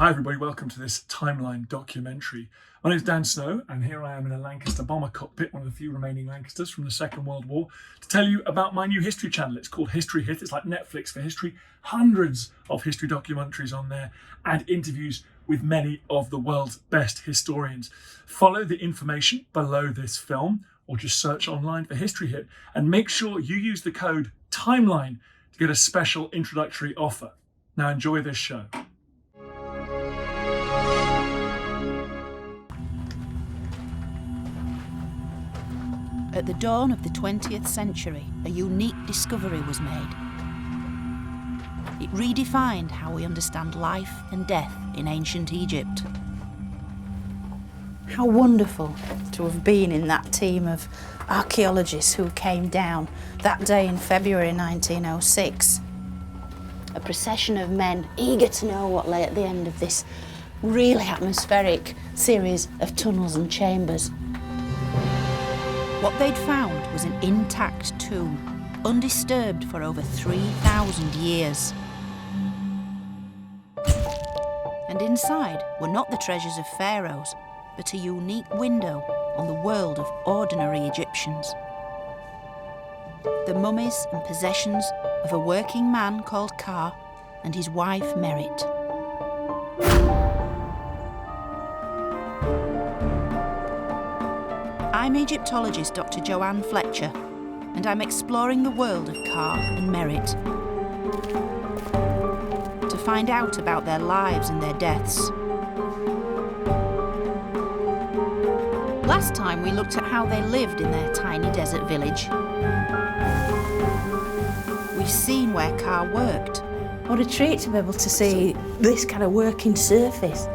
Hi everybody, welcome to this Timeline documentary. My name is Dan Snow and here I am in a Lancaster bomber cockpit, one of the few remaining Lancasters from the Second World War, to tell you about my new history channel. It's called History Hit. It's like Netflix for history. Hundreds of history documentaries on there and interviews with many of the world's best historians. Follow the information below this film or just search online for History Hit and make sure you use the code TIMELINE to get a special introductory offer. Now enjoy this show. At the dawn of the 20th century, a unique discovery was made. It redefined how we understand life and death in ancient Egypt. How wonderful to have been in that team of archaeologists who came down that day in February 1906. A procession of men eager to know what lay at the end of this really atmospheric series of tunnels and chambers. What they'd found was an intact tomb, undisturbed for over 3,000 years. And inside were not the treasures of pharaohs, but a unique window on the world of ordinary Egyptians. The mummies and possessions of a working man called Ka and his wife Merit. I'm Egyptologist Dr Joann Fletcher, and I'm exploring the world of Ka and Merit to find out about their lives and their deaths. Last time we looked at how they lived in their tiny desert village. We've seen where Ka worked. What a treat to be able to see this kind of working surface.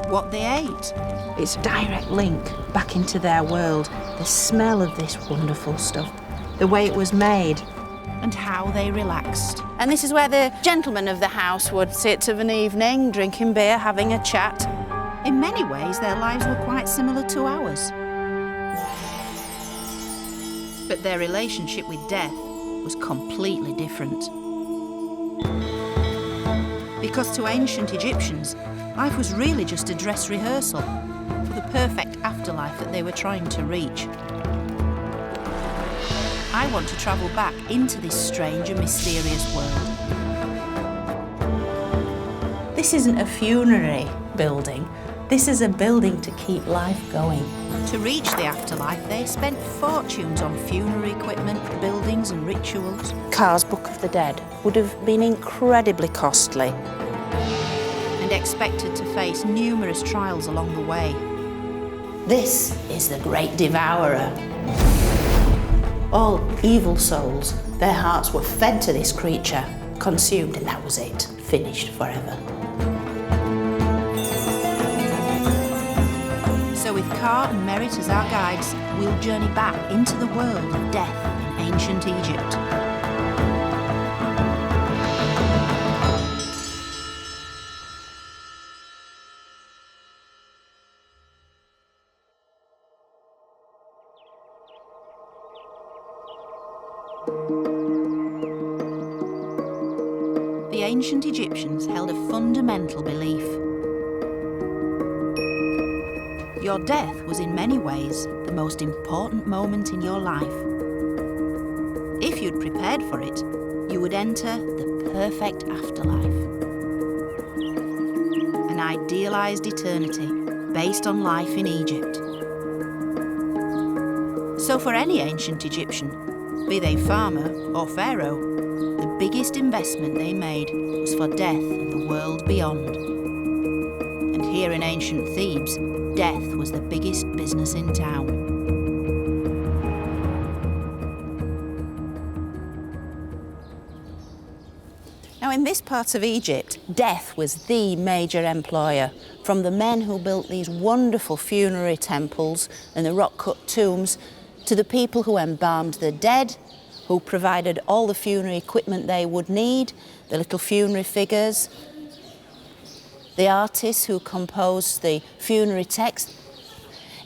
What they ate. It's a direct link back into their world. The smell of this wonderful stuff, the way it was made. And how they relaxed. And this is where the gentlemen of the house would sit of an evening, drinking beer, having a chat. In many ways, their lives were quite similar to ours. But their relationship with death was completely different. Because to ancient Egyptians, life was really just a dress rehearsal for the perfect afterlife that they were trying to reach. I want to travel back into this strange and mysterious world. This isn't a funerary building. This is a building to keep life going. To reach the afterlife, they spent fortunes on funerary equipment, buildings and rituals. Ka's Book of the Dead would have been incredibly costly. And expected to face numerous trials along the way. This is the great Devourer. All evil souls, their hearts were fed to this creature, consumed, and that was it, finished forever. So with Ka and Merit as our guides, we'll journey back into the world of death in ancient Egypt. The ancient Egyptians held a fundamental belief. Your death was in many ways the most important moment in your life. If you'd prepared for it, you would enter the perfect afterlife. An idealized eternity based on life in Egypt. So for any ancient Egyptian, be they farmer or pharaoh, the biggest investment they made was for death and the world beyond. And here in ancient Thebes, death was the biggest business in town. Now, in this part of Egypt, death was the major employer, from the men who built these wonderful funerary temples and the rock-cut tombs, to the people who embalmed the dead, who provided all the funerary equipment they would need, the little funerary figures, the artists who composed the funerary text,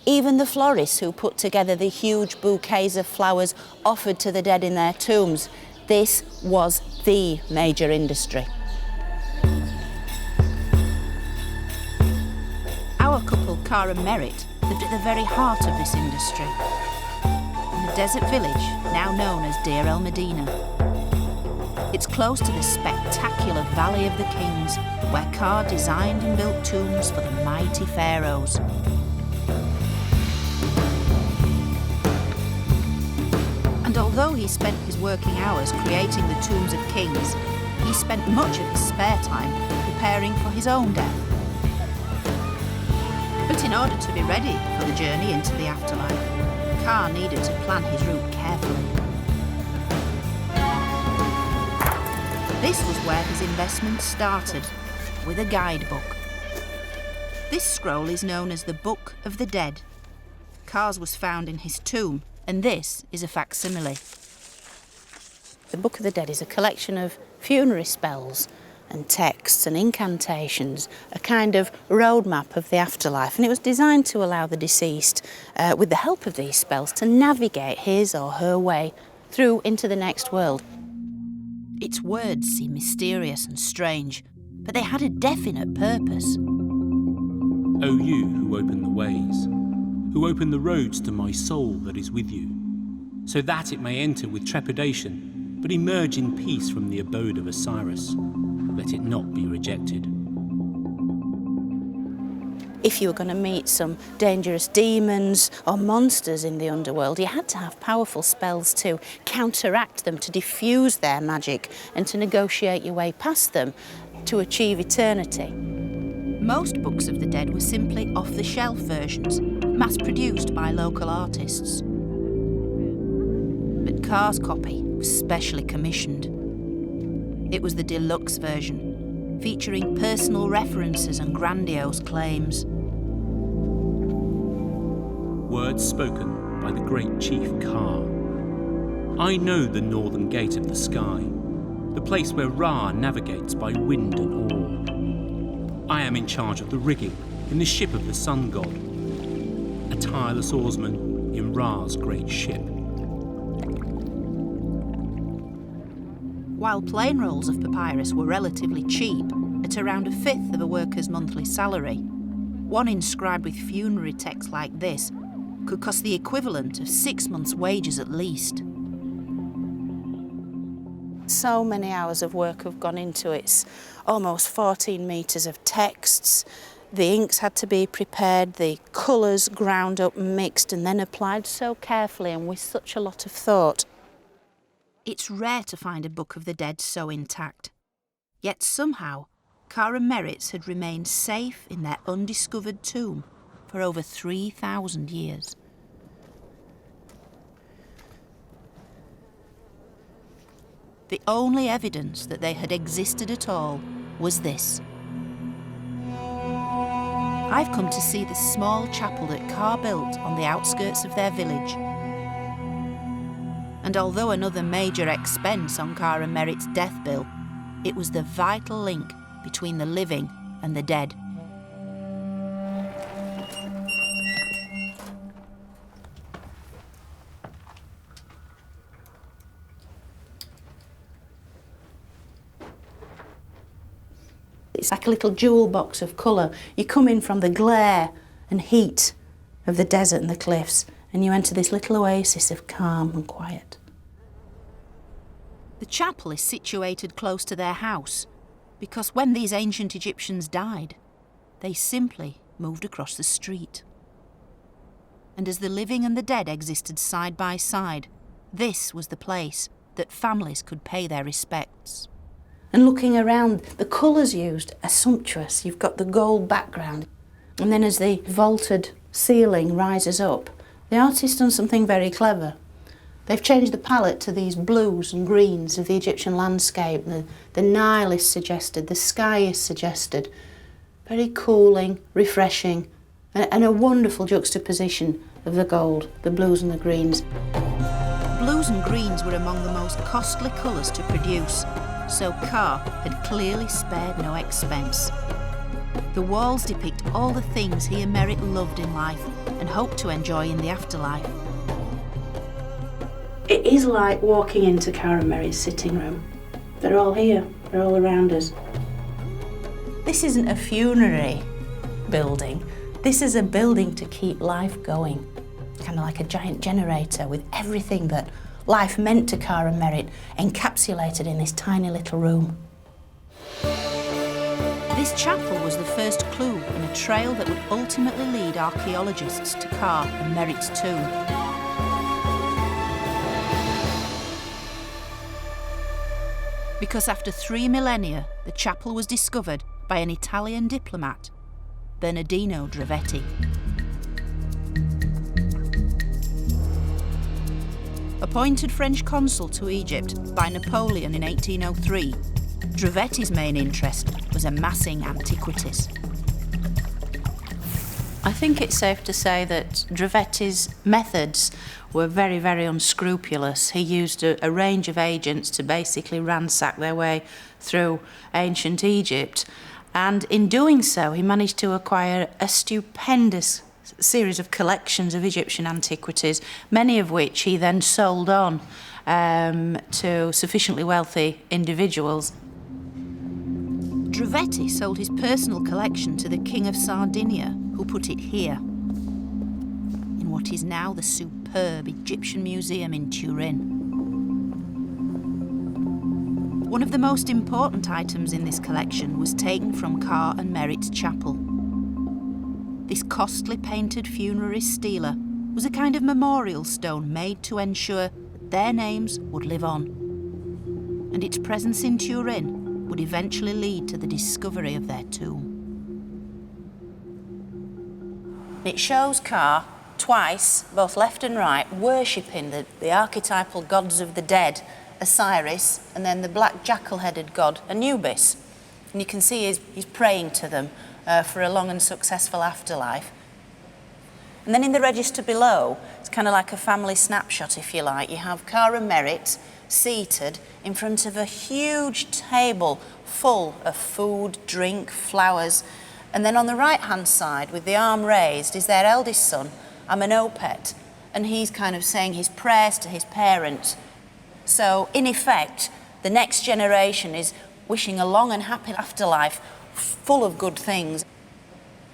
even the florists who put together the huge bouquets of flowers offered to the dead in their tombs. This was the major industry. power couple Carr and Merit lived at the very heart of this industry, in a desert village now known as Deir el Medina. It's close to the spectacular Valley of the Kings, where Carr designed and built tombs for the mighty pharaohs. And although he spent his working hours creating the tombs of kings, he spent much of his spare time preparing for his own death. But in order to be ready for the journey into the afterlife, Carr needed to plan his route carefully. This was where his investment started, with a guidebook. This scroll is known as the Book of the Dead. Carr's was found in his tomb, and this is a facsimile. The Book of the Dead is a collection of funerary spells and texts and incantations, a kind of roadmap of the afterlife, and it was designed to allow the deceased, with the help of these spells, to navigate his or her way through into the next world. Its words seem mysterious and strange, but they had a definite purpose. O you who open the ways, who open the roads to my soul that is with you, so that it may enter with trepidation, but emerge in peace from the abode of Osiris. Let it not be rejected. If you were going to meet some dangerous demons or monsters in the underworld, you had to have powerful spells to counteract them, to diffuse their magic and to negotiate your way past them to achieve eternity. Most books of the dead were simply off-the-shelf versions, mass-produced by local artists. But Carr's copy was specially commissioned. It was the deluxe version, featuring personal references and grandiose claims. Words spoken by the great chief Carr. I know the northern gate of the sky, the place where Ra navigates by wind and oar. I am in charge of the rigging in the ship of the sun god, a tireless oarsman in Ra's great ship. While plain rolls of papyrus were relatively cheap, at around a fifth of a worker's monthly salary, one inscribed with funerary text like this could cost the equivalent of 6 months' wages at least. So many hours of work have gone into it. It's almost 14 metres of texts. The inks had to be prepared, the colours ground up and mixed and then applied so carefully and with such a lot of thought. It's rare to find a Book of the Dead so intact. Yet somehow, Carr and Merit's had remained safe in their undiscovered tomb for over 3,000 years. The only evidence that they had existed at all was this. I've come to see the small chapel that Carr built on the outskirts of their village. And although another major expense on Carr and Merit's death bill, it was the vital link between the living and the dead. It's like a little jewel box of colour. You come in from the glare and heat of the desert and the cliffs, and you enter this little oasis of calm and quiet. The chapel is situated close to their house, because when these ancient Egyptians died, they simply moved across the street. And as the living and the dead existed side by side, this was the place that families could pay their respects. And looking around, the colours used are sumptuous. You've got the gold background, and then as the vaulted ceiling rises up, the artist's done something very clever. They've changed the palette to these blues and greens of the Egyptian landscape. The Nile is suggested, the sky is suggested. Very cooling, refreshing, and a wonderful juxtaposition of the gold, the blues and the greens. Blues and greens were among the most costly colours to produce, so Carr had clearly spared no expense. The walls depict all the things he and Merit loved in life and hoped to enjoy in the afterlife. It is like walking into Carr and Merit's sitting room. They're all here, they're all around us. This isn't a funerary building. This is a building to keep life going, kind of like a giant generator with everything that life meant to Ka and Merit encapsulated in this tiny little room. This chapel was the first clue in a trail that would ultimately lead archaeologists to Ka and Merit's tomb. Because after 3 millennia, the chapel was discovered by an Italian diplomat, Bernardino Drovetti. Appointed French consul to Egypt by Napoleon in 1803, Drovetti's main interest was amassing antiquities. I think it's safe to say that Drovetti's methods were very, very unscrupulous. He used a range of agents to basically ransack their way through ancient Egypt. And in doing so, he managed to acquire a stupendous series of collections of Egyptian antiquities, many of which he then sold on to sufficiently wealthy individuals. Drovetti sold his personal collection to the King of Sardinia, who put it here, in what is now the superb Egyptian Museum in Turin. One of the most important items in this collection was taken from Ka and Merit's chapel. This costly painted funerary stela was a kind of memorial stone made to ensure that their names would live on, and its presence in Turin would eventually lead to the discovery of their tomb. It shows Ka twice, both left and right, worshipping the archetypal gods of the dead, Osiris, and then the black jackal-headed god, Anubis. And you can see he's praying to them for a long and successful afterlife. And then in the register below, it's kind of like a family snapshot, if you like. You have Ka and Merit seated in front of a huge table full of food, drink, flowers. And then on the right-hand side, with the arm raised, is their eldest son, Amenhotep, and he's kind of saying his prayers to his parents. So, in effect, the next generation is wishing a long and happy afterlife full of good things.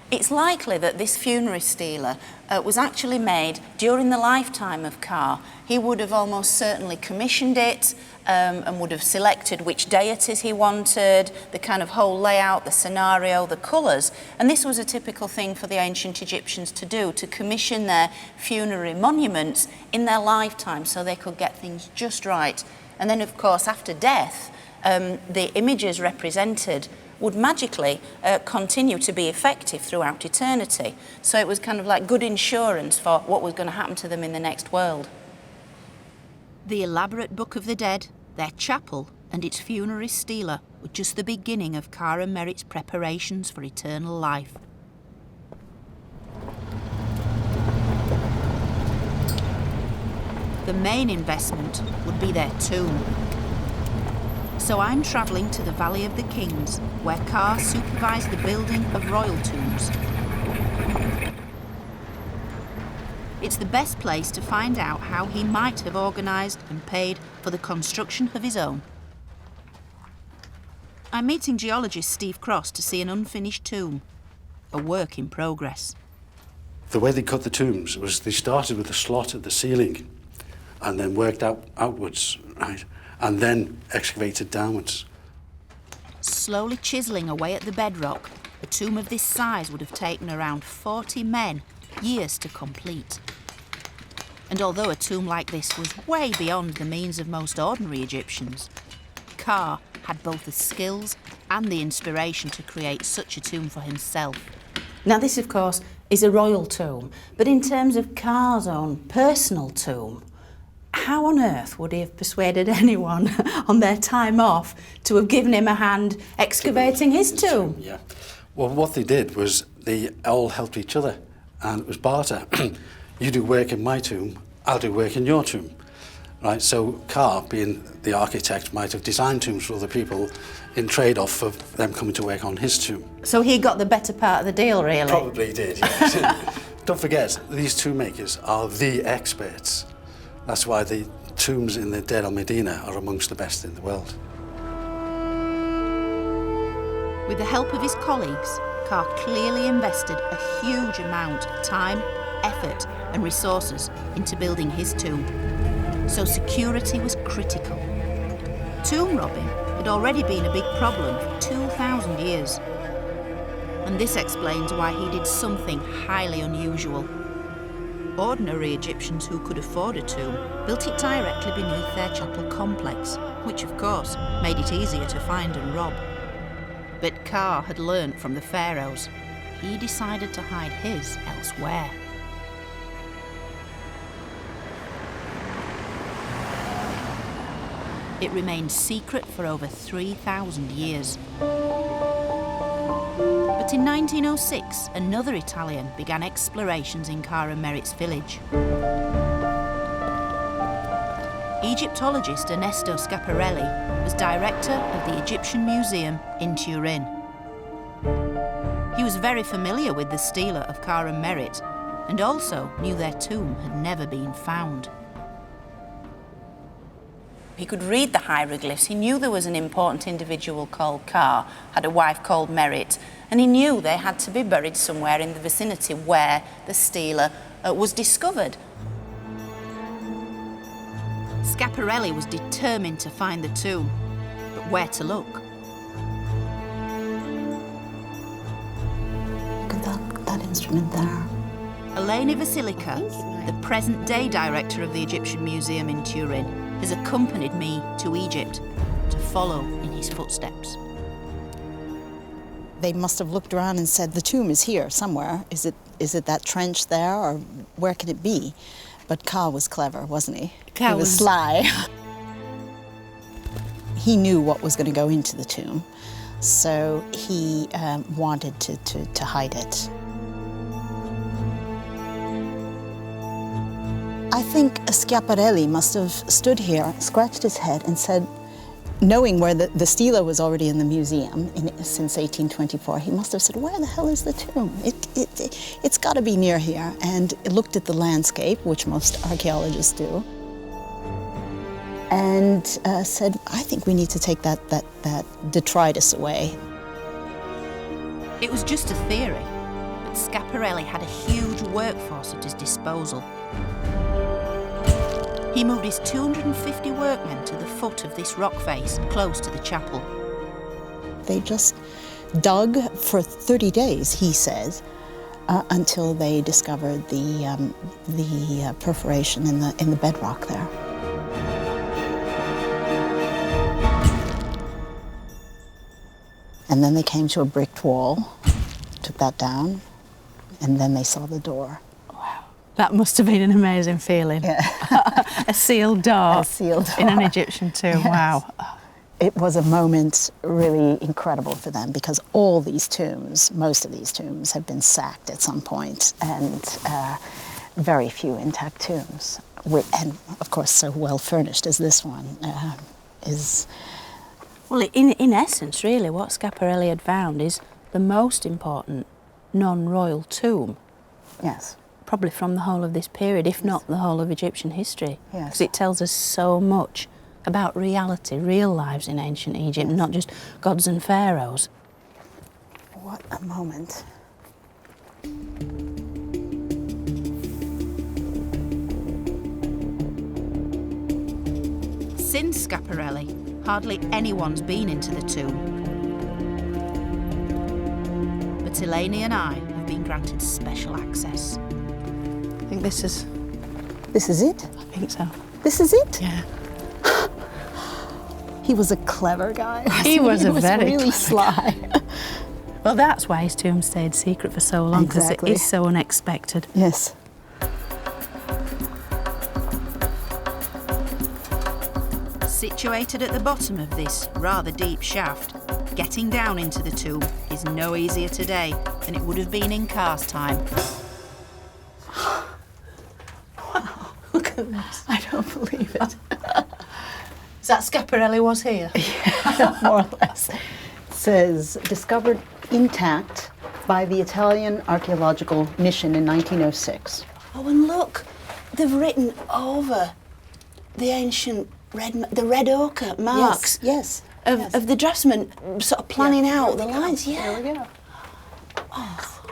It's likely that this funerary stela was actually made during the lifetime of Ka. He would have almost certainly commissioned it and would have selected which deities he wanted, the kind of whole layout, the scenario, the colours. And this was a typical thing for the ancient Egyptians to do, to commission their funerary monuments in their lifetime so they could get things just right. And then, of course, after death, the images represented would magically continue to be effective throughout eternity. So it was kind of like good insurance for what was going to happen to them in the next world. The elaborate Book of the Dead, their chapel, and its funerary stela were just the beginning of Ka and Merit's preparations for eternal life. The main investment would be their tomb. So I'm travelling to the Valley of the Kings, where Ka supervised the building of royal tombs. It's the best place to find out how he might have organised and paid for the construction of his own. I'm meeting geologist Steve Cross to see an unfinished tomb, a work in progress. The way they cut the tombs was they started with a slot at the ceiling and then worked outwards, right? And then excavated downwards. Slowly chiselling away at the bedrock, a tomb of this size would have taken around 40 men years to complete. And although a tomb like this was way beyond the means of most ordinary Egyptians, Ka had both the skills and the inspiration to create such a tomb for himself. Now this, of course, is a royal tomb, but in terms of Ka's own personal tomb, how on earth would he have persuaded anyone on their time off to have given him a hand excavating his tomb? Yeah. Well, what they did was they all helped each other, and it was barter. You do work in my tomb, I'll do work in your tomb. Right, so Ka, being the architect, might have designed tombs for other people in trade-off for them coming to work on his tomb. So he got the better part of the deal, really? Probably did, yes. Don't forget, these tomb makers are the experts. That's why the tombs in the Deir el-Medina are amongst the best in the world. With the help of his colleagues, Carr clearly invested a huge amount of time, effort and resources into building his tomb, so security was critical. Tomb robbing had already been a big problem for 2,000 years, and this explains why he did something highly unusual. Ordinary Egyptians who could afford a tomb built it directly beneath their chapel complex, which of course made it easier to find and rob. But Carr had learnt from the pharaohs. He decided to hide his elsewhere. It remained secret for over 3,000 years. But in 1906, another Italian began explorations in Coffin of Merit's village. Egyptologist Ernesto Scaparelli was director of the Egyptian Museum in Turin. He was very familiar with the stela of Coffin of Merit and also knew their tomb had never been found. He could read the hieroglyphs. He knew there was an important individual called Carr, had a wife called Merit, and he knew they had to be buried somewhere in the vicinity where the stela was discovered. Scaparelli was determined to find the tomb, but where to look? Look at that instrument there. Eleni Vasilica, the present-day director of the Egyptian Museum in Turin, has accompanied me to Egypt to follow in his footsteps. They must have looked around and said, the tomb is here somewhere. Is it that trench there, or where can it be? But Carr was clever, wasn't he? He was sly. He knew what was going to go into the tomb, so he wanted to hide it. I think Scaparelli must have stood here, scratched his head and said, knowing where the stela was already in the museum since 1824, he must have said, where the hell is the tomb? It's got to be near here. And looked at the landscape, which most archaeologists do, and said, I think we need to take that detritus away. It was just a theory, but Scaparelli had a huge workforce at his disposal. He moved his 250 workmen to the foot of this rock face, close to the chapel. They just dug for 30 days, he says, until they discovered the perforation in the bedrock there. And then they came to a bricked wall, took that down, and then they saw the door. That must have been an amazing feeling. Yeah. A sealed door, in an Egyptian tomb. Yes. Wow. It was a moment really incredible for them because all these tombs, most of these tombs, have been sacked at some point, and very few intact tombs. And of course, so well furnished as this one is. Well, in essence, really, what Scaparelli had found is the most important non-royal tomb. Yes. Probably from the whole of this period, if not the whole of Egyptian history. Yes. Because it tells us so much about reality, real lives in ancient Egypt, Yes. not just gods and pharaohs. What a moment. Since Scaparelli, hardly anyone's been into the tomb. But Eleni and I have been granted special access. I think this is... This is it? I think so. This is it? Yeah. He was a clever guy. He was a very really clever sly. Well, that's why his tomb stayed secret for so long, because Exactly. it is so unexpected. Yes. Situated at the bottom of this rather deep shaft, getting down into the tomb is no easier today than it would have been in Carr's time. Look at this. I don't believe it. Is that Scaparelli was here? More or less. It says, discovered intact by the Italian Archaeological Mission in 1906. Oh, and look, they've written over the ancient red ochre marks Yes. of the draftsman sort of planning out the lines. There we go.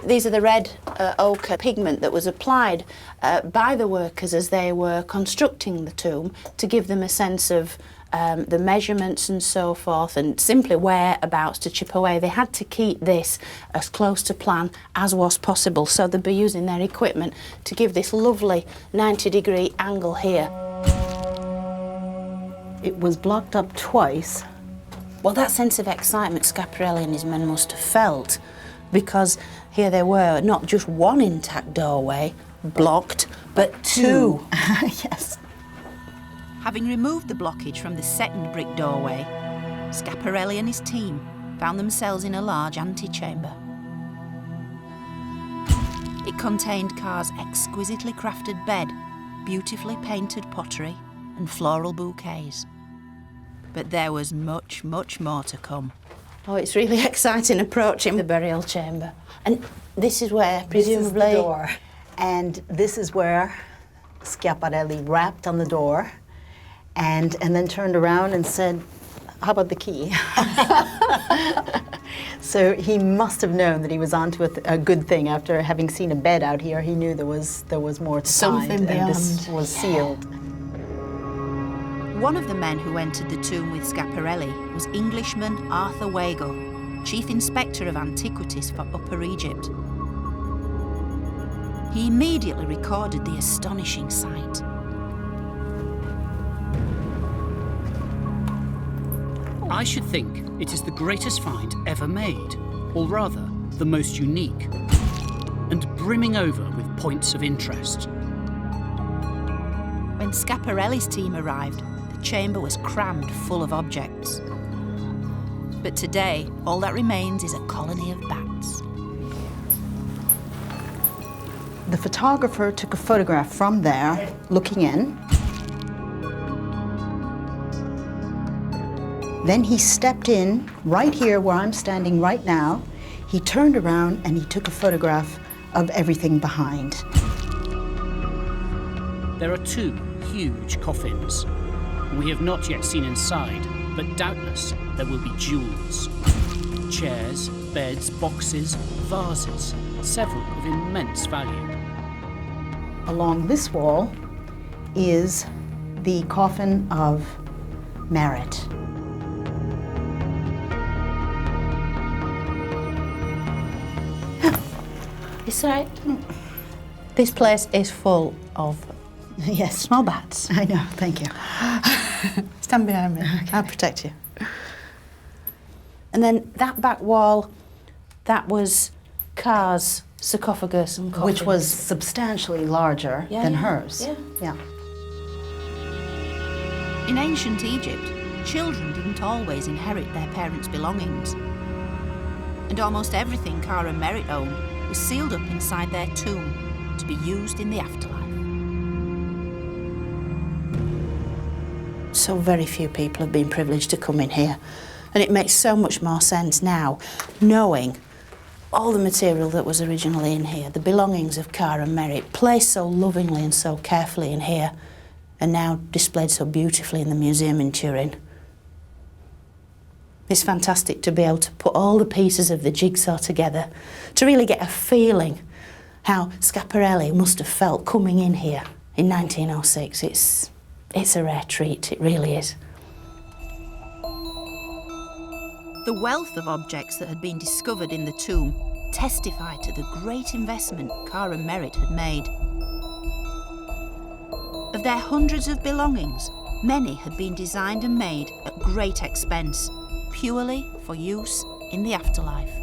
These are the red ochre pigment that was applied by the workers as they were constructing the tomb to give them a sense of the measurements and so forth, and simply whereabouts to chip away. They had to keep this as close to plan as was possible, so they'd be using their equipment to give this lovely 90-degree angle here. It was blocked up twice. Well, that sense of excitement Scaparelli and his men must have felt, because here they were, not just one intact doorway blocked, but two. Yes. Having removed the blockage from the second brick doorway, Scaparelli and his team found themselves in a large antechamber. It contained Carr's exquisitely crafted bed, beautifully painted pottery, and floral bouquets. But there was much, much more to come. Oh, it's really exciting approaching the burial chamber. And this is where, presumably... This is the door. And this is where Scaparelli rapped on the door and then turned around and said, "How about the key?" So he must have known that he was onto a good thing. After having seen a bed out here, he knew there was more to Something find, beyond. and this was sealed. One of the men who entered the tomb with Scaparelli was Englishman Arthur Weigel, Chief Inspector of Antiquities for Upper Egypt. He immediately recorded the astonishing sight. I should think it is the greatest find ever made, or rather, the most unique, and brimming over with points of interest. When Scaparelli's team arrived, the chamber was crammed full of objects. But today, all that remains is a colony of bats. The photographer took a photograph from there, looking in. Then he stepped in, right here where I'm standing right now. He turned around and he took a photograph of everything behind. There are two huge coffins. We have not yet seen inside, but doubtless there will be jewels. Chairs, beds, boxes, vases, several of immense value. Along this wall is the Coffin of Merit. It's right. This place is full of Yes. small bats. I know, thank you. Stand behind me, I'll protect you. And then that back wall, that was Carr's sarcophagus and coffin. Which was substantially larger Yeah, than yeah, hers. yeah. In ancient Egypt, children didn't always inherit their parents' belongings. And almost everything Carr and Merit owned was sealed up inside their tomb to be used in the afterlife. So very few people have been privileged to come in here. And it makes so much more sense now, knowing all the material that was originally in here, the belongings of Carr and Merit, placed so lovingly and so carefully in here, and now displayed so beautifully in the museum in Turin. It's fantastic to be able to put all the pieces of the jigsaw together, to really get a feeling how Scaparelli must have felt coming in here in 1906. It's a rare treat, it really is. The wealth of objects that had been discovered in the tomb testified to the great investment Carr and Merit had made. Of their hundreds of belongings, many had been designed and made at great expense, purely for use in the afterlife.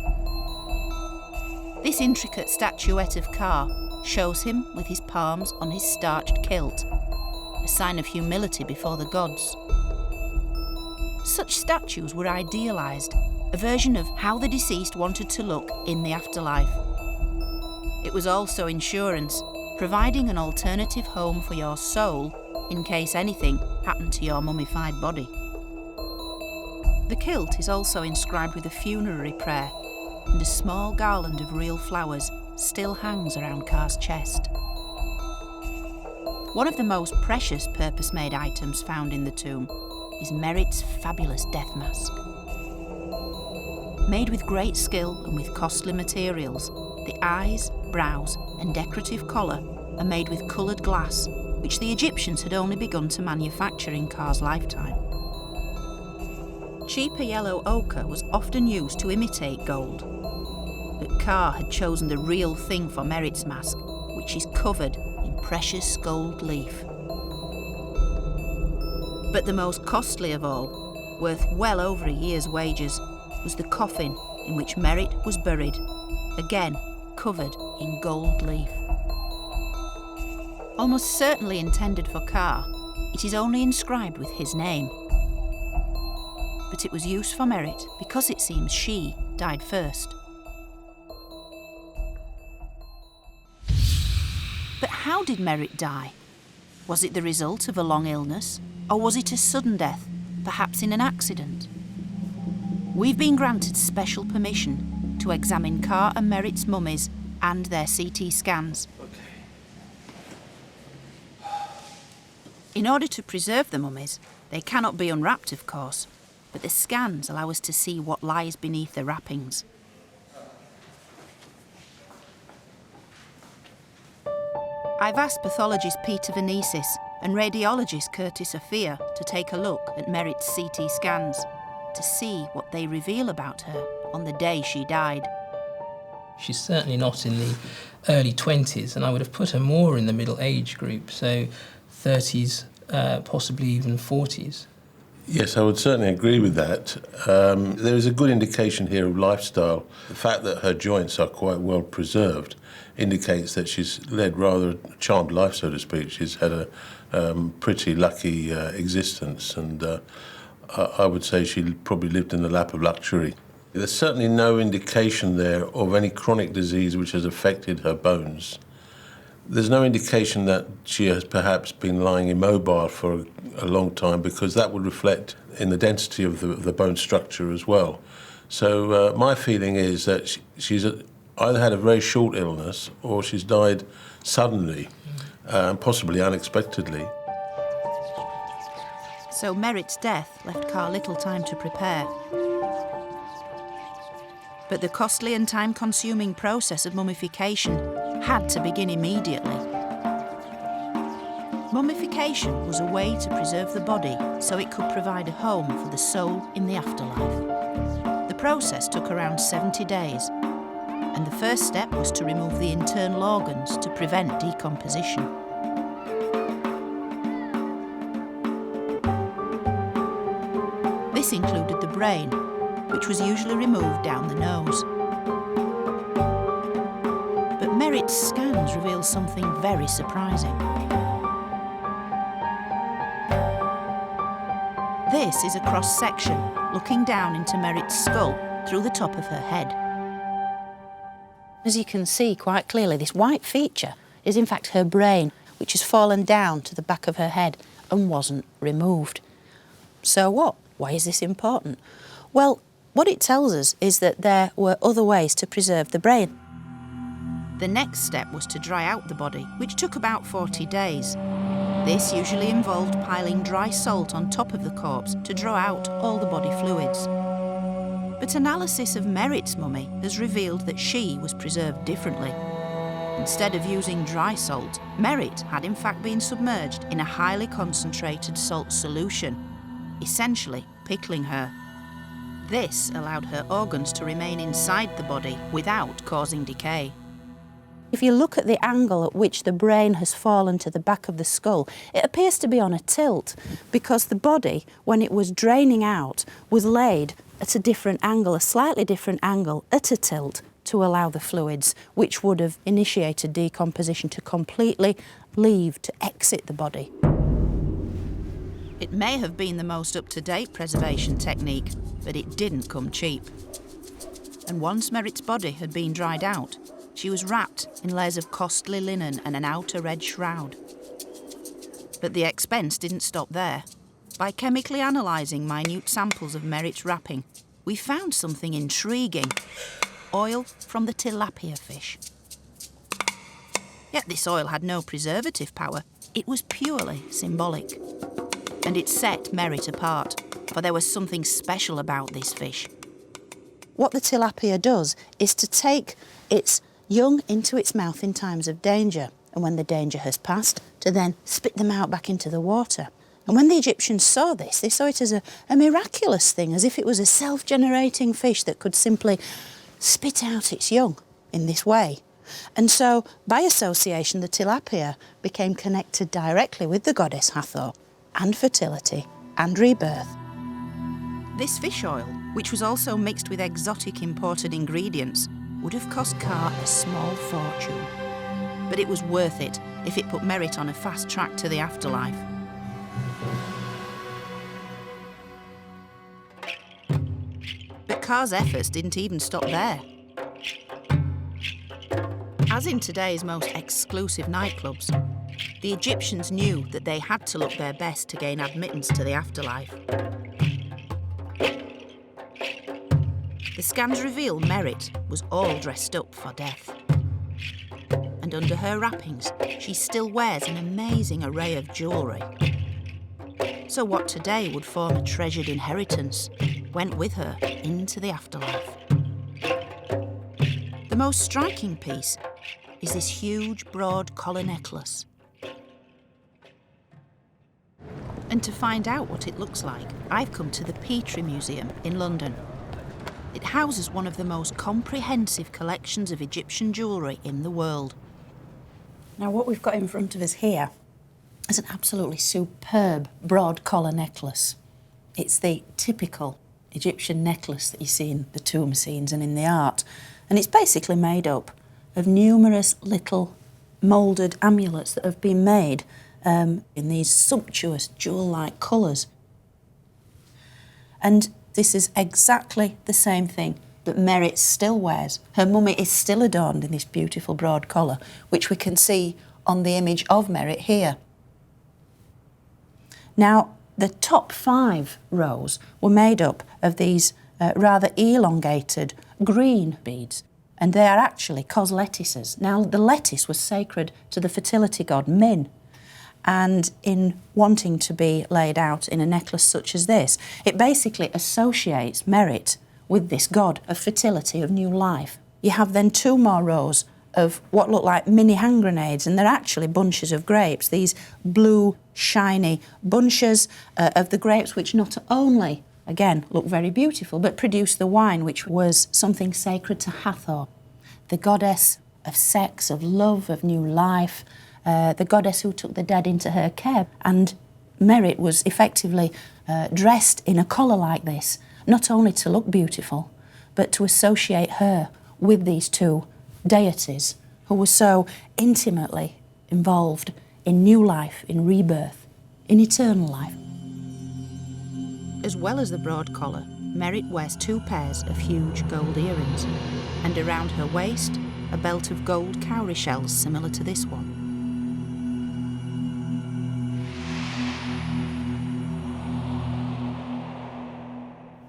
This intricate statuette of Carr shows him with his palms on his starched kilt, a sign of humility before the gods. Such statues were idealised, a version of how the deceased wanted to look in the afterlife. It was also insurance, providing an alternative home for your soul in case anything happened to your mummified body. The kilt is also inscribed with a funerary prayer, and a small garland of real flowers still hangs around Carr's chest. One of the most precious purpose-made items found in the tomb is Merit's fabulous death mask. Made with great skill and with costly materials, the eyes, brows and decorative collar are made with coloured glass, which the Egyptians had only begun to manufacture in Ka's lifetime. Cheaper yellow ochre was often used to imitate gold, but Ka had chosen the real thing for Merit's mask, which is covered in precious gold leaf. But the most costly of all, worth well over a year's wages, was the coffin in which Merit was buried, again covered in gold leaf. Almost certainly intended for Ka, it is only inscribed with his name. But it was used for Merit because it seems she died first. But how did Merit die? Was it the result of a long illness, or was it a sudden death, perhaps in an accident? We've been granted special permission to examine Ka and Merit's mummies and their CT scans. In order to preserve the mummies, they cannot be unwrapped, of course, but the scans allow us to see what lies beneath the wrappings. I've asked pathologist Peter Venesis and radiologist Curtis Afia to take a look at Merit's CT scans to see what they reveal about her on the day she died. She's certainly not in the early 20s, and I would have put her more in the middle age group, so 30s, possibly even 40s. Yes, I would certainly agree with that. There is a good indication here of lifestyle. The fact that her joints are quite well preserved indicates that she's led rather a charmed life, so to speak. She's had a pretty lucky existence, and I would say she probably lived in the lap of luxury. There's certainly no indication there of any chronic disease which has affected her bones. There's no indication that she has perhaps been lying immobile for a long time, because that would reflect in the density of the bone structure as well. So my feeling is that she's either had a very short illness or she's died suddenly, possibly unexpectedly. So Merit's death left Ka little time to prepare. But the costly and time-consuming process of mummification had to begin immediately. Mummification was a way to preserve the body so it could provide a home for the soul in the afterlife. The process took around 70 days, and the first step was to remove the internal organs to prevent decomposition. This included the brain, which was usually removed down the nose. But Merit's scans reveal something very surprising. This is a cross-section looking down into Merit's skull through the top of her head. As you can see quite clearly, this white feature is in fact her brain, which has fallen down to the back of her head and wasn't removed. So what? Why is this important? Well, what it tells us is that there were other ways to preserve the brain. The next step was to dry out the body, which took about 40 days. This usually involved piling dry salt on top of the corpse to draw out all the body fluids. But analysis of Merit's mummy has revealed that she was preserved differently. Instead of using dry salt, Merit had in fact been submerged in a highly concentrated salt solution, essentially pickling her. This allowed her organs to remain inside the body without causing decay. If you look at the angle at which the brain has fallen to the back of the skull, it appears to be on a tilt, because the body, when it was draining out, was laid at a different angle, a slightly different angle, at a tilt, to allow the fluids, which would have initiated decomposition, to completely leave, to exit the body. It may have been the most up-to-date preservation technique, but it didn't come cheap. And once Merit's body had been dried out, she was wrapped in layers of costly linen and an outer red shroud. But the expense didn't stop there. By chemically analysing minute samples of Merit's wrapping, we found something intriguing: oil from the tilapia fish. Yet this oil had no preservative power. It was purely symbolic. And it set Merit apart, for there was something special about this fish. what the tilapia does is to take its young into its mouth in times of danger, and when the danger has passed, to then spit them out back into the water. And when the Egyptians saw this, they saw it as a miraculous thing, as if it was a self-generating fish that could simply spit out its young in this way. And so, by association, the tilapia became connected directly with the goddess Hathor, and fertility, and rebirth. This fish oil, which was also mixed with exotic imported ingredients, would have cost Ka a small fortune. But it was worth it if it put Merit on a fast track to the afterlife. But Ka's efforts didn't even stop there. As in today's most exclusive nightclubs, the Egyptians knew that they had to look their best to gain admittance to the afterlife. The scans reveal Merit was all dressed up for death. And under her wrappings, she still wears an amazing array of jewellery. So what today would form a treasured inheritance went with her into the afterlife. The most striking piece is this huge, broad collar necklace. And to find out what it looks like, I've come to the Petri Museum in London. It houses one of the most comprehensive collections of Egyptian jewellery in the world. Now, what we've got in front of us here is an absolutely superb broad collar necklace. It's the typical Egyptian necklace that you see in the tomb scenes and in the art. And it's basically made up of numerous little moulded amulets that have been made in these sumptuous jewel-like colours. And this is exactly the same thing that Merit still wears. Her mummy is still adorned in this beautiful broad collar, which we can see on the image of Merit here. Now, the top 5 rows were made up of these rather elongated green beads, and they are actually cos lettuces. Now, the lettuce was sacred to the fertility god Min, and in wanting to be laid out in a necklace such as this, it basically associates Merit with this god of fertility, of new life. You have then 2 more rows of what look like mini hand grenades, and they're actually bunches of grapes, these blue, shiny bunches of the grapes, which not only, again, look very beautiful, but produce the wine, which was something sacred to Hathor, the goddess of sex, of love, of new life, the goddess who took the dead into her care. And Merit was effectively dressed in a collar like this, not only to look beautiful, but to associate her with these 2 deities who were so intimately involved in new life, in rebirth, in eternal life. As well as the broad collar, Merit wears 2 pairs of huge gold earrings, and around her waist, a belt of gold cowrie shells similar to this one.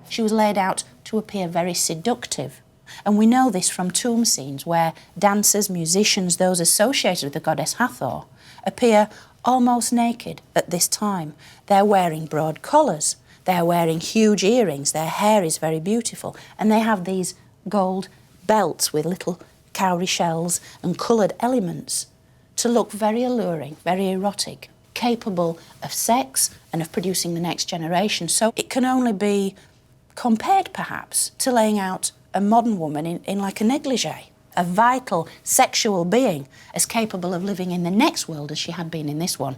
She was laid out to appear very seductive. And we know this from tomb scenes where dancers, musicians, those associated with the goddess Hathor, appear almost naked at this time. They're wearing broad collars, they're wearing huge earrings, their hair is very beautiful, and they have these gold belts with little cowrie shells and coloured elements to look very alluring, very erotic, capable of sex and of producing the next generation. So it can only be compared, perhaps, to laying out a modern woman in like a negligee, a vital sexual being as capable of living in the next world as she had been in this one.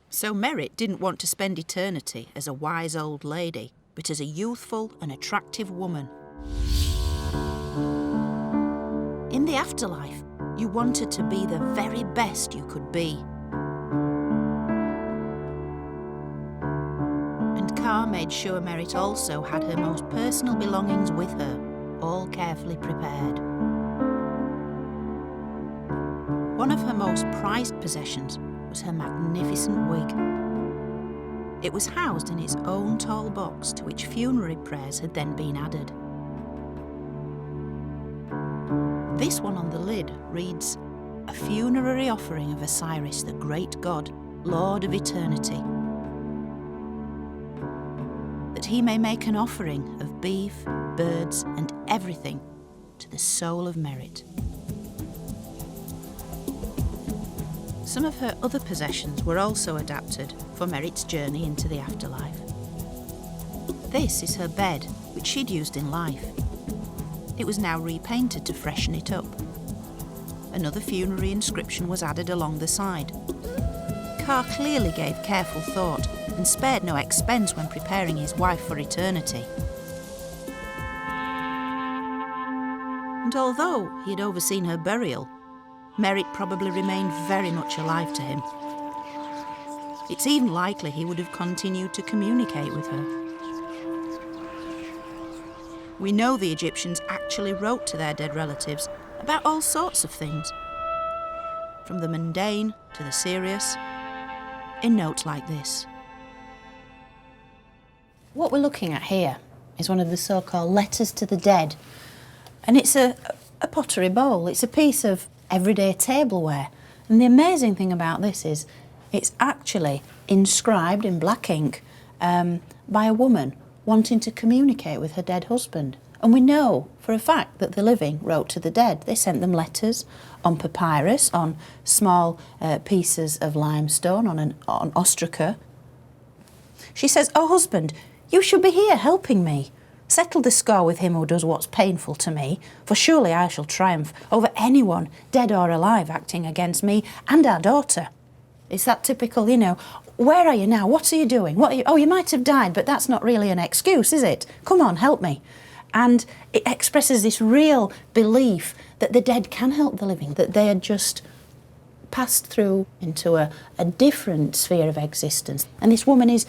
So Merit didn't want to spend eternity as a wise old lady, but as a youthful and attractive woman. In the afterlife, you wanted to be the very best you could be. Ka made sure Merit also had her most personal belongings with her, all carefully prepared. One of her most prized possessions was her magnificent wig. It was housed in its own tall box to which funerary prayers had then been added. This one on the lid reads, "A funerary offering of Osiris, the great god, Lord of eternity." that he may make an offering of beef, birds, and everything to the soul of Merit. Some of her other possessions were also adapted for Merit's journey into the afterlife. This is her bed, which she'd used in life. It was now repainted to freshen it up. Another funerary inscription was added along the side. Carr clearly gave careful thought and spared no expense when preparing his wife for eternity. And although he had overseen her burial, Merit probably remained very much alive to him. It's even likely he would have continued to communicate with her. We know the Egyptians actually wrote to their dead relatives about all sorts of things, from the mundane to the serious, in notes like this. What we're looking at here is one of the so-called letters to the dead. And it's a pottery bowl. It's a piece of everyday tableware. And the amazing thing about this is it's actually inscribed in black ink by a woman wanting to communicate with her dead husband. And we know for a fact that the living wrote to the dead. They sent them letters on papyrus, on small pieces of limestone, on ostraca. She says, "Oh, husband, you should be here helping me. Settle the score with him who does what's painful to me, for surely I shall triumph over anyone, dead or alive, acting against me and our daughter." It's that typical, where are you now? What are you doing? Oh, you might have died, but that's not really an excuse, is it? Come on, help me. And it expresses this real belief that the dead can help the living, that they had just passed through into a different sphere of existence. And this woman is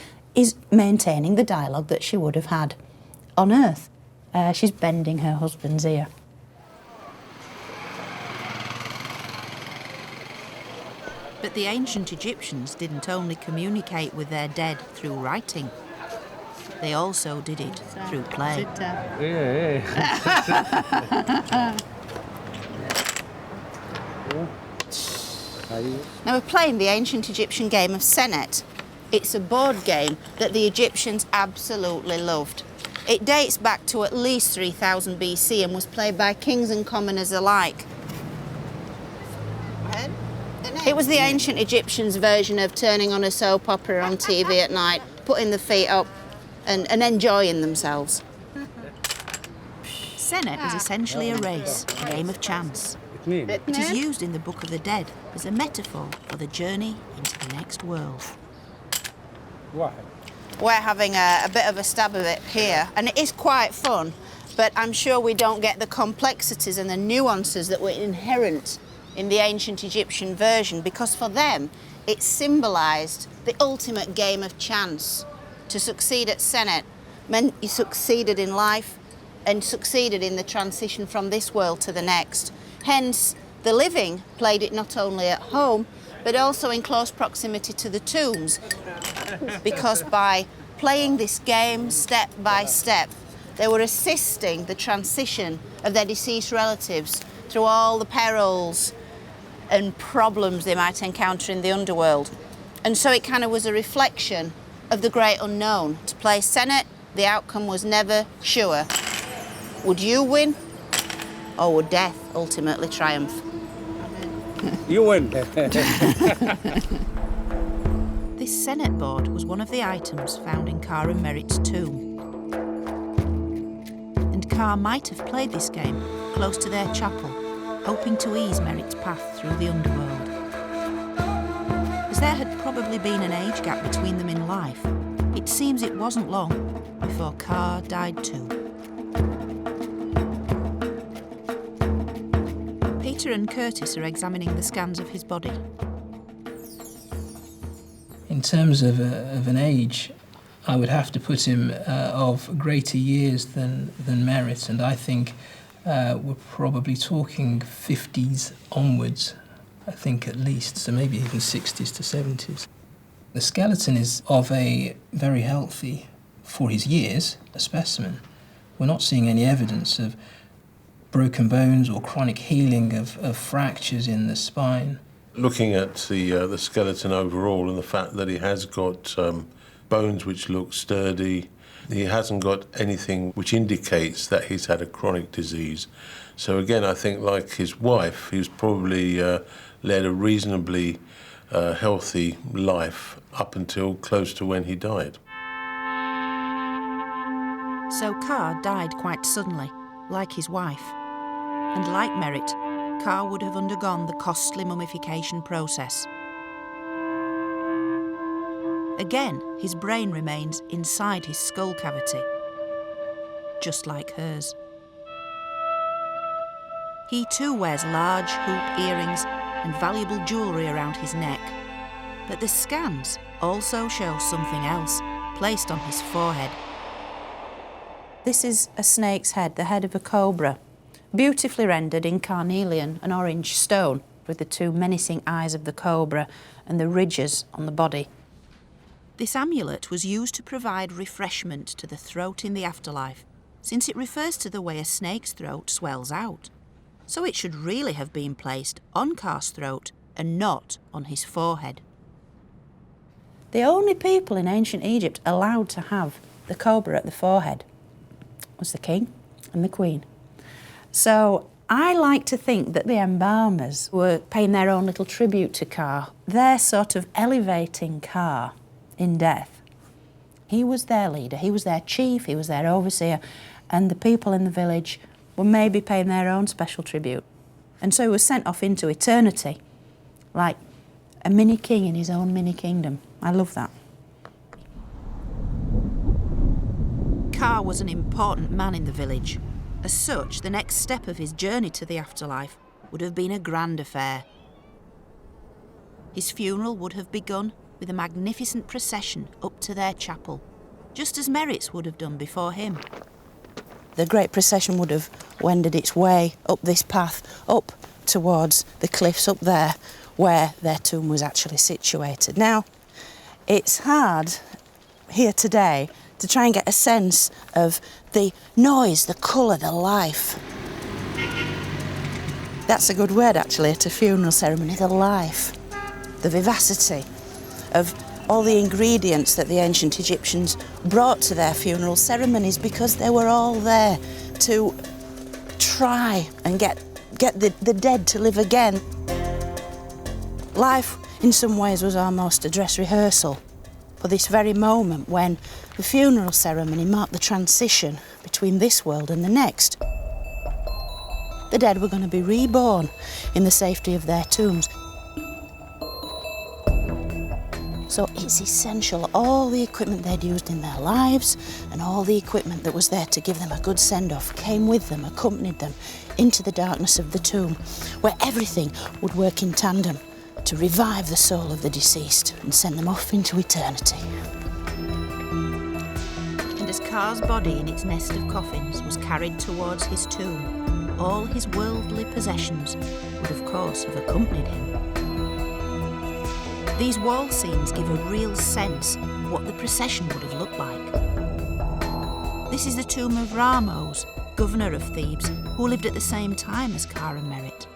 maintaining the dialogue that she would have had on Earth. She's bending her husband's ear. But the ancient Egyptians didn't only communicate with their dead through writing. They also did it through play. Now we're playing the ancient Egyptian game of Senet. It's a board game that the Egyptians absolutely loved. It dates back to at least 3000 BC and was played by kings and commoners alike. It was the ancient Egyptians' version of turning on a soap opera on TV at night, putting the feet up and enjoying themselves. Senet is essentially a race, a game of chance. It is used in the Book of the Dead as a metaphor for the journey into the next world. We're having a bit of a stab of it here, and it is quite fun, but I'm sure we don't get the complexities and the nuances that were inherent in the ancient Egyptian version, because for them it symbolised the ultimate game of chance. To succeed at Senet meant you succeeded in life and succeeded in the transition from this world to the next. Hence, the living played it not only at home, but also in close proximity to the tombs, because by playing this game step by step, they were assisting the transition of their deceased relatives through all the perils and problems they might encounter in the underworld. And so it kind of was a reflection of the great unknown. To play Senet, the outcome was never sure. Would you win, or would death ultimately triumph? You win. This Senet board was one of the items found in Carr and Merit's tomb. And Carr might have played this game close to their chapel, hoping to ease Merit's path through the underworld. As there had probably been an age gap between them in life, it seems it wasn't long before Carr died too. Peter and Curtis are examining the scans of his body. In terms of an age, I would have to put him of greater years than Merit, and I think we're probably talking 50s onwards, I think at least, so maybe even 60s to 70s. The skeleton is of a very healthy, for his years, a specimen. We're not seeing any evidence of broken bones or chronic healing of fractures in the spine. Looking at the skeleton overall and the fact that he has got bones which look sturdy, He hasn't got anything which indicates that he's had a chronic disease. So again, I think like his wife, he's probably led a reasonably healthy life up until close to when he died. So Carr died quite suddenly, like his wife. And like Merit, Carr would have undergone the costly mummification process. Again, his brain remains inside his skull cavity, just like hers. He too wears large hoop earrings and valuable jewellery around his neck. But the scans also show something else, placed on his forehead. This is a snake's head, the head of a cobra, beautifully rendered in carnelian and orange stone, with the two menacing eyes of the cobra and the ridges on the body. This amulet was used to provide refreshment to the throat in the afterlife, since it refers to the way a snake's throat swells out. So it should really have been placed on Carr's throat and not on his forehead. The only people in ancient Egypt allowed to have the cobra at the forehead was the king and the queen. So I like to think that the embalmers were paying their own little tribute to Carr. They're sort of elevating Carr in death. He was their leader, he was their chief, he was their overseer, and the people in the village were maybe paying their own special tribute. And so he was sent off into eternity, like a mini king in his own mini kingdom. I love that. Carr was an important man in the village. As such, the next step of his journey to the afterlife would have been a grand affair. His funeral would have begun with a magnificent procession up to their chapel, just as Merit's would have done before him. The great procession would have wended its way up this path, up towards the cliffs up there, where their tomb was actually situated. Now, it's hard here today to try and get a sense of the noise, the colour, the life. That's a good word, actually, at a funeral ceremony, the life, the vivacity of all the ingredients that the ancient Egyptians brought to their funeral ceremonies, because they were all there to try and get the dead to live again. Life, in some ways, was almost a dress rehearsal for this very moment when the funeral ceremony marked the transition between this world and the next. The dead were going to be reborn in the safety of their tombs. So it's essential, all the equipment they'd used in their lives and all the equipment that was there to give them a good send-off came with them, accompanied them into the darkness of the tomb, where everything would work in tandem to revive the soul of the deceased and send them off into eternity. And as Carr's body in its nest of coffins was carried towards his tomb, all his worldly possessions would of course have accompanied him. These wall scenes give a real sense of what the procession would have looked like. This is the tomb of Ramos, governor of Thebes, who lived at the same time as Carr and Merit.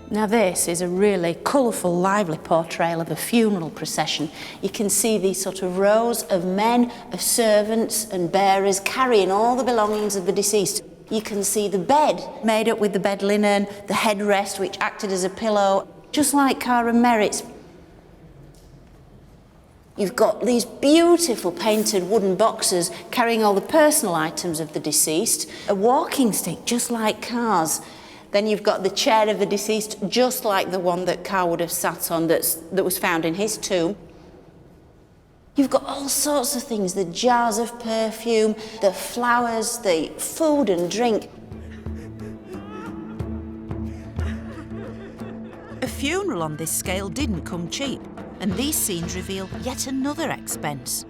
Now this is a really colourful, lively portrayal of a funeral procession. You can see these sort of rows of men, of servants and bearers carrying all the belongings of the deceased. You can see the bed made up with the bed linen, the headrest which acted as a pillow, just like Carr and Merit's. You've got these beautiful painted wooden boxes carrying all the personal items of the deceased, a walking stick just like Carr's. Then you've got the chair of the deceased just like the one that Carr would have sat on that was found in his tomb. You've got all sorts of things, the jars of perfume, the flowers, the food and drink. A funeral on this scale didn't come cheap, and these scenes reveal yet another expense.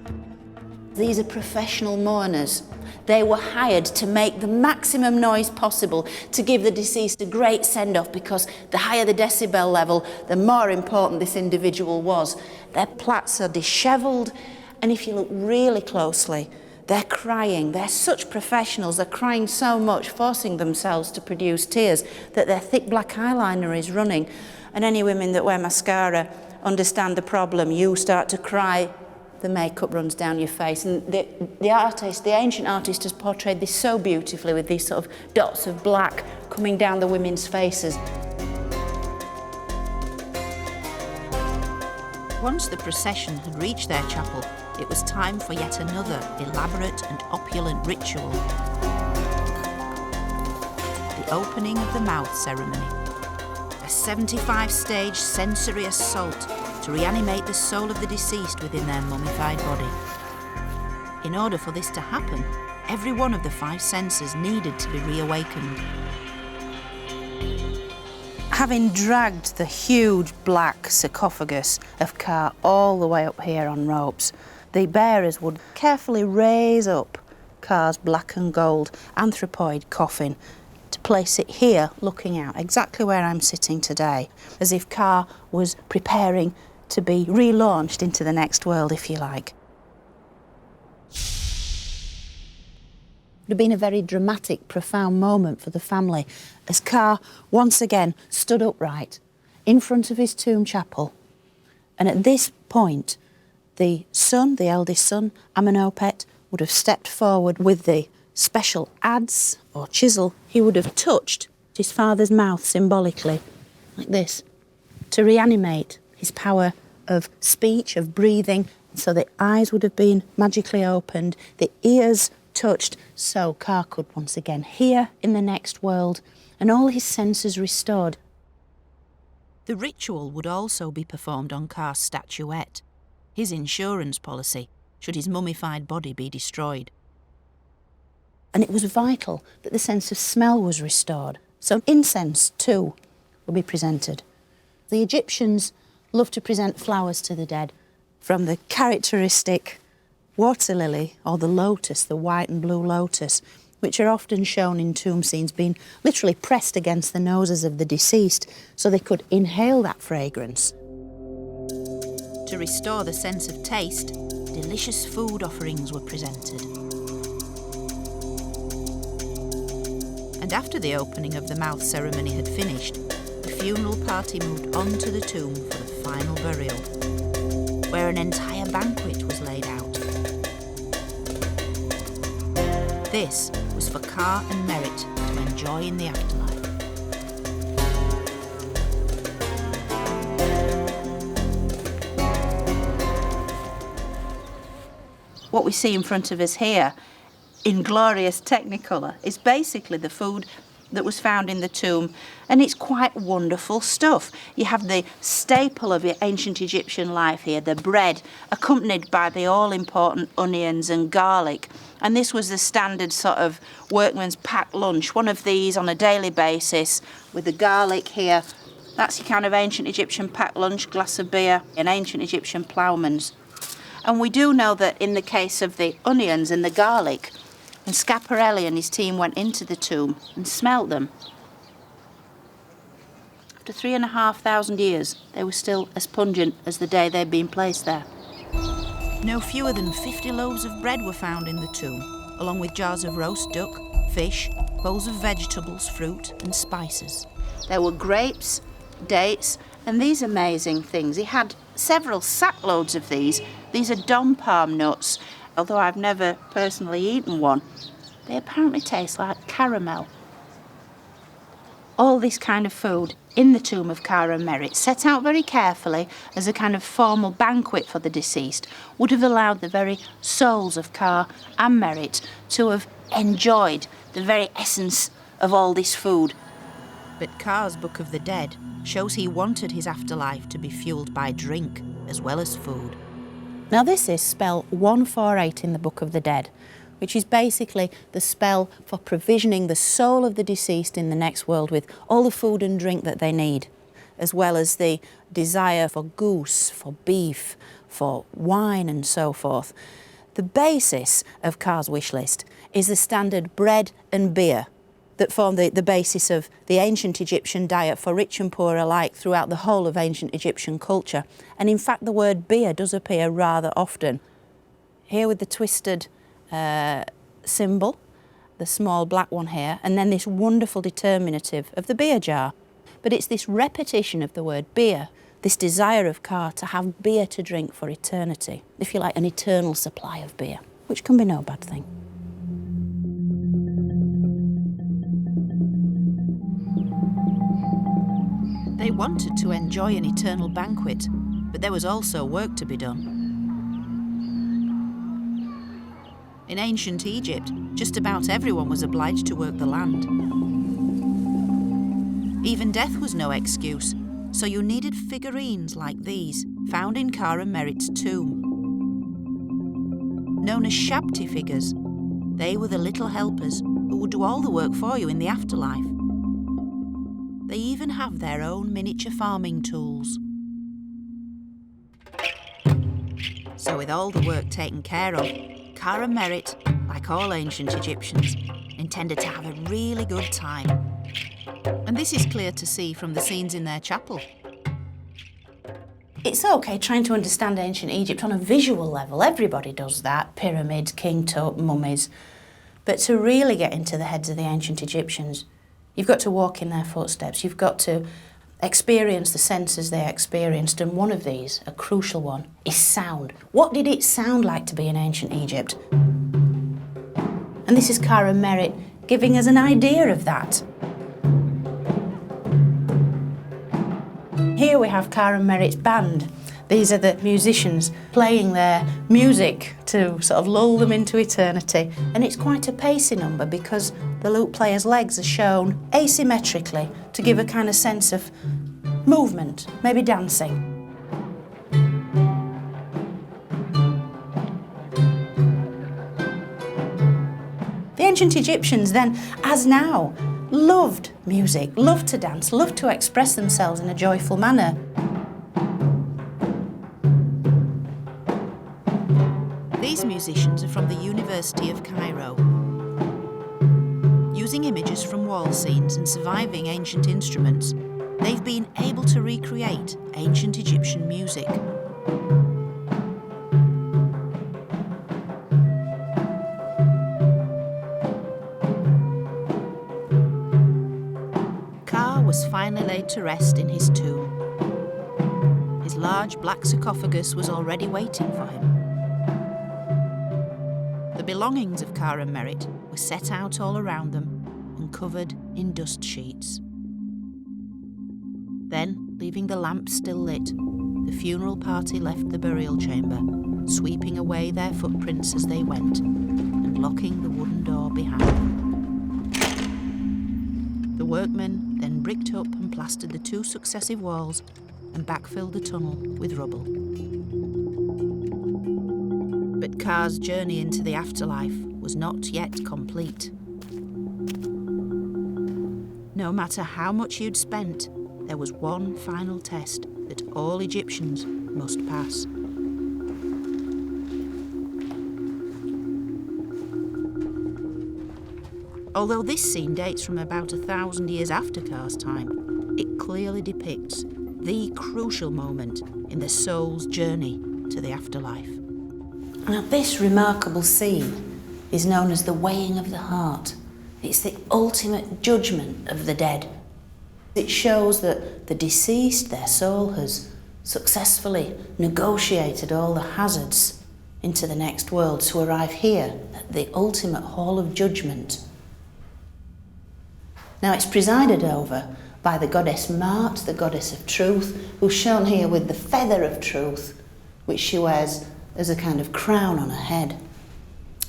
These are professional mourners. They were hired to make the maximum noise possible to give the deceased a great send-off, because the higher the decibel level, the more important this individual was. Their plaits are dishevelled, and if you look really closely, they're crying. They're such professionals. They're crying so much, forcing themselves to produce tears, that their thick black eyeliner is running. And any women that wear mascara understand the problem. You start to cry, the makeup runs down your face. And the ancient artist has portrayed this so beautifully with these sort of dots of black coming down the women's faces. Once the procession had reached their chapel, it was time for yet another elaborate and opulent ritual. The opening of the mouth ceremony. A 75-stage sensory assault to reanimate the soul of the deceased within their mummified body. In order for this to happen, every one of the 5 senses needed to be reawakened. Having dragged the huge black sarcophagus of Ka all the way up here on ropes, the bearers would carefully raise up Ka's black and gold anthropoid coffin to place it here, looking out, exactly where I'm sitting today, as if Ka was preparing to be relaunched into the next world, if you like. It would have been a very dramatic, profound moment for the family as Ka once again stood upright in front of his tomb chapel. And at this point, the son, the eldest son, Amenhotep, would have stepped forward with the special adze or chisel. He would have touched his father's mouth symbolically, like this, to reanimate his power of speech, of breathing. So the eyes would have been magically opened, the ears touched, so Ka could once again hear in the next world, and all his senses restored. The ritual would also be performed on Ka's statuette, his insurance policy, should his mummified body be destroyed. And it was vital that the sense of smell was restored, so incense too would be presented. The Egyptians loved to present flowers to the dead, from the characteristic water lily or the lotus, the white and blue lotus, which are often shown in tomb scenes being literally pressed against the noses of the deceased so they could inhale that fragrance. To restore the sense of taste, delicious food offerings were presented. And after the opening of the mouth ceremony had finished, the funeral party moved on to the tomb for the final burial, where an entire banquet was laid out. This was for Ka and Merit to enjoy in the afterlife. What we see in front of us here, in glorious technicolor, is basically the food that was found in the tomb, and it's quite wonderful stuff. You have the staple of your ancient Egyptian life here, the bread, accompanied by the all-important onions and garlic. And this was the standard sort of workman's packed lunch, one of these on a daily basis, with the garlic here. That's your kind of ancient Egyptian packed lunch, glass of beer, and ancient Egyptian ploughmans. And we do know that in the case of the onions and the garlic, and Scaparelli and his team went into the tomb and smelt them. After 3,500 years, they were still as pungent as the day they'd been placed there. No fewer than 50 loaves of bread were found in the tomb, along with jars of roast duck, fish, bowls of vegetables, fruit and spices. There were grapes, dates, and these amazing things. He had several sackloads of these. These are dom palm nuts. Although I've never personally eaten one, they apparently taste like caramel. All this kind of food in the tomb of Ka and Merit, set out very carefully as a kind of formal banquet for the deceased, would have allowed the very souls of Ka and Merit to have enjoyed the very essence of all this food. But Ka's Book of the Dead shows he wanted his afterlife to be fueled by drink as well as food. Now this is spell 148 in the Book of the Dead, which is basically the spell for provisioning the soul of the deceased in the next world with all the food and drink that they need, as well as the desire for goose, for beef, for wine and so forth. The basis of Ka's wish list is the standard bread and beer that form the basis of the ancient Egyptian diet for rich and poor alike throughout the whole of ancient Egyptian culture. And in fact, the word beer does appear rather often. Here with the twisted symbol, the small black one here, and then this wonderful determinative of the beer jar. But it's this repetition of the word beer, this desire of Ka to have beer to drink for eternity, if you like, an eternal supply of beer, which can be no bad thing. They wanted to enjoy an eternal banquet, but there was also work to be done. In ancient Egypt, just about everyone was obliged to work the land. Even death was no excuse, so you needed figurines like these, found in Ka and Merit's tomb. Known as Shabti figures, they were the little helpers who would do all the work for you in the afterlife. They even have their own miniature farming tools. So with all the work taken care of, Ka and Merit, like all ancient Egyptians, intended to have a really good time. And this is clear to see from the scenes in their chapel. It's okay trying to understand ancient Egypt on a visual level. Everybody does that. Pyramids, king tut, mummies. But to really get into the heads of the ancient Egyptians, you've got to walk in their footsteps. You've got to experience the senses they experienced. And one of these, a crucial one, is sound. What did it sound like to be in ancient Egypt? And this is Ka and Merit giving us an idea of that. Here we have Ka and Merit's band. These are the musicians playing their music to sort of lull them into eternity. And it's quite a pacey number because the lute player's legs are shown asymmetrically to give a kind of sense of movement, maybe dancing. The ancient Egyptians then, as now, loved music, loved to dance, loved to express themselves in a joyful manner. These musicians are from the University of Cairo. Using images from wall scenes and surviving ancient instruments, they've been able to recreate ancient Egyptian music. Ka was finally laid to rest in his tomb. His large black sarcophagus was already waiting for him. The belongings of Ka and Merit were set out all around them and covered in dust sheets. Then, leaving the lamp still lit, the funeral party left the burial chamber, sweeping away their footprints as they went and locking the wooden door behind them. The workmen then bricked up and plastered the 2 successive walls and backfilled the tunnel with rubble. But Ka's journey into the afterlife was not yet complete. No matter how much you'd spent, there was one final test that all Egyptians must pass. Although this scene dates from about 1,000 years after Ka's time, it clearly depicts the crucial moment in the soul's journey to the afterlife. Now, this remarkable scene is known as the weighing of the heart. It's the ultimate judgment of the dead. It shows that the deceased, their soul, has successfully negotiated all the hazards into the next world to arrive here at the ultimate hall of judgment. Now, it's presided over by the goddess Mart, the goddess of truth, who's shown here with the feather of truth, which she wears as a kind of crown on her head.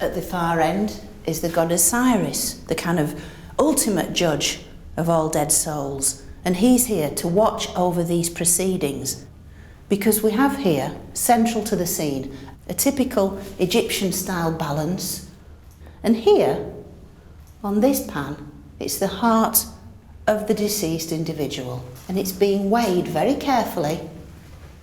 At the far end is the god Osiris, the kind of ultimate judge of all dead souls. And he's here to watch over these proceedings, because we have here, central to the scene, a typical Egyptian-style balance. And here, on this pan, it's the heart of the deceased individual. And it's being weighed very carefully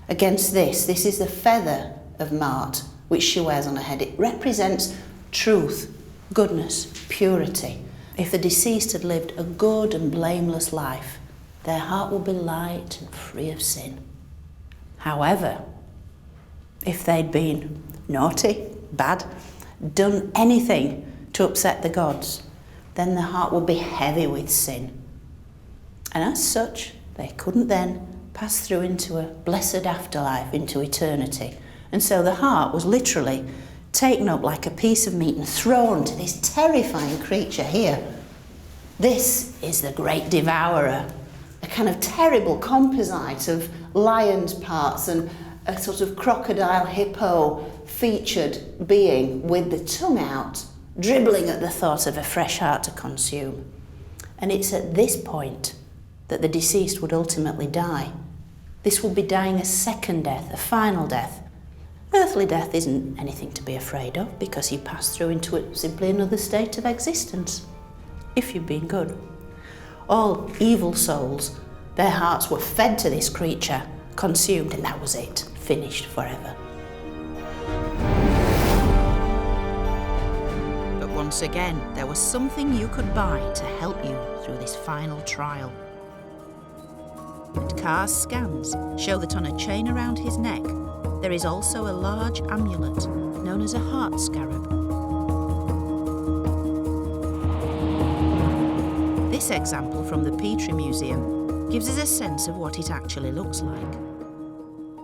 against this. This is the feather of Mart, which she wears on her head. It represents truth, goodness, purity. If the deceased had lived a good and blameless life, their heart would be light and free of sin. However, if they'd been naughty, bad, done anything to upset the gods, then their heart would be heavy with sin. And as such, they couldn't then pass through into a blessed afterlife, into eternity. And so the heart was literally taken up like a piece of meat and thrown to this terrifying creature here. This is the great Devourer, a kind of terrible composite of lion's parts and a sort of crocodile hippo featured being with the tongue out, dribbling at the thought of a fresh heart to consume. And it's at this point that the deceased would ultimately die. This would be dying a second death, a final death. Earthly death isn't anything to be afraid of because you pass through into it simply another state of existence, if you've been good. All evil souls, their hearts were fed to this creature, consumed, and that was it, finished forever. But once again, there was something you could buy to help you through this final trial. And Carr's scans show that on a chain around his neck, there is also a large amulet known as a heart scarab. This example from the Petri Museum gives us a sense of what it actually looks like.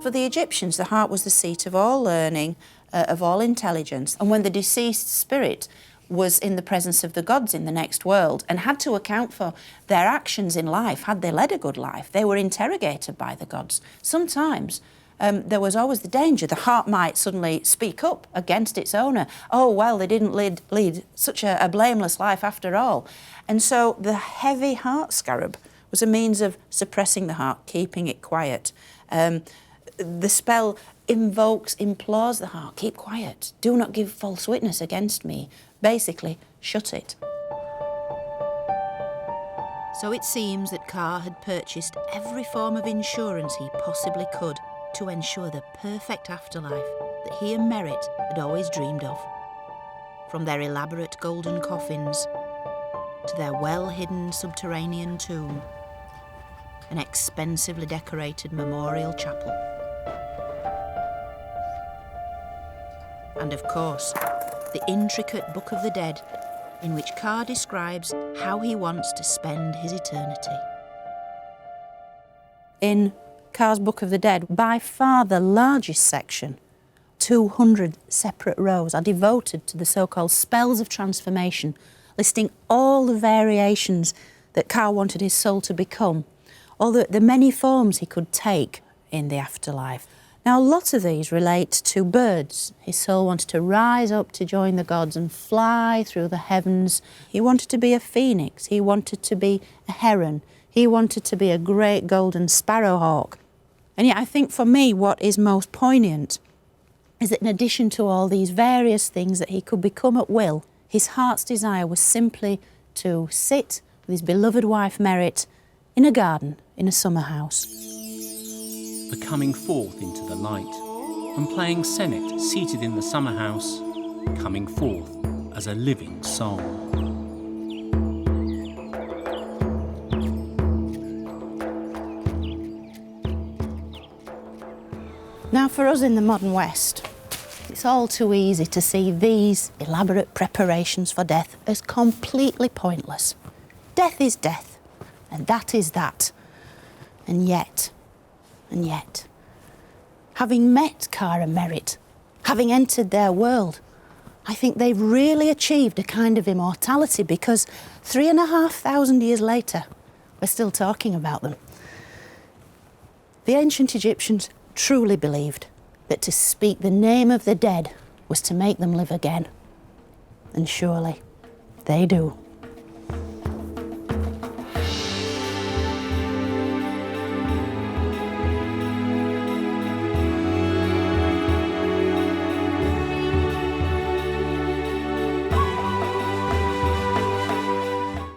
For the Egyptians, the heart was the seat of all learning, of all intelligence, and when the deceased spirit was in the presence of the gods in the next world and had to account for their actions in life, had they led a good life, they were interrogated by the gods. Sometimes there was always the danger the heart might suddenly speak up against its owner. Oh, well, they didn't lead such a blameless life after all. And so the heavy heart scarab was a means of suppressing the heart, keeping it quiet. The spell implores the heart, keep quiet, do not give false witness against me. Basically, shut it. So it seems that Carr had purchased every form of insurance he possibly could to ensure the perfect afterlife that he and Merit had always dreamed of. From their elaborate golden coffins to their well-hidden subterranean tomb, an expensively decorated memorial chapel. And of course, the intricate Book of the Dead, in which Carr describes how he wants to spend his eternity. In Carr's Book of the Dead, by far the largest section, 200 separate rows, are devoted to the so-called spells of transformation, listing all the variations that Carr wanted his soul to become, all the many forms he could take in the afterlife. Now, a lot of these relate to birds. His soul wanted to rise up to join the gods and fly through the heavens. He wanted to be a phoenix. He wanted to be a heron. He wanted to be a great golden sparrowhawk. And yet I think for me what is most poignant is that in addition to all these various things that he could become at will, his heart's desire was simply to sit with his beloved wife Merit in a garden in a summer house. The coming forth into the light, and playing Senet seated in the summer house, coming forth as a living song. Now for us in the modern West, it's all too easy to see these elaborate preparations for death as completely pointless. Death is death, and that is that. And yet, having met Carr and Merit, having entered their world, I think they've really achieved a kind of immortality because 3,500 years later, we're still talking about them. The ancient Egyptians truly believed that to speak the name of the dead was to make them live again. And surely they do.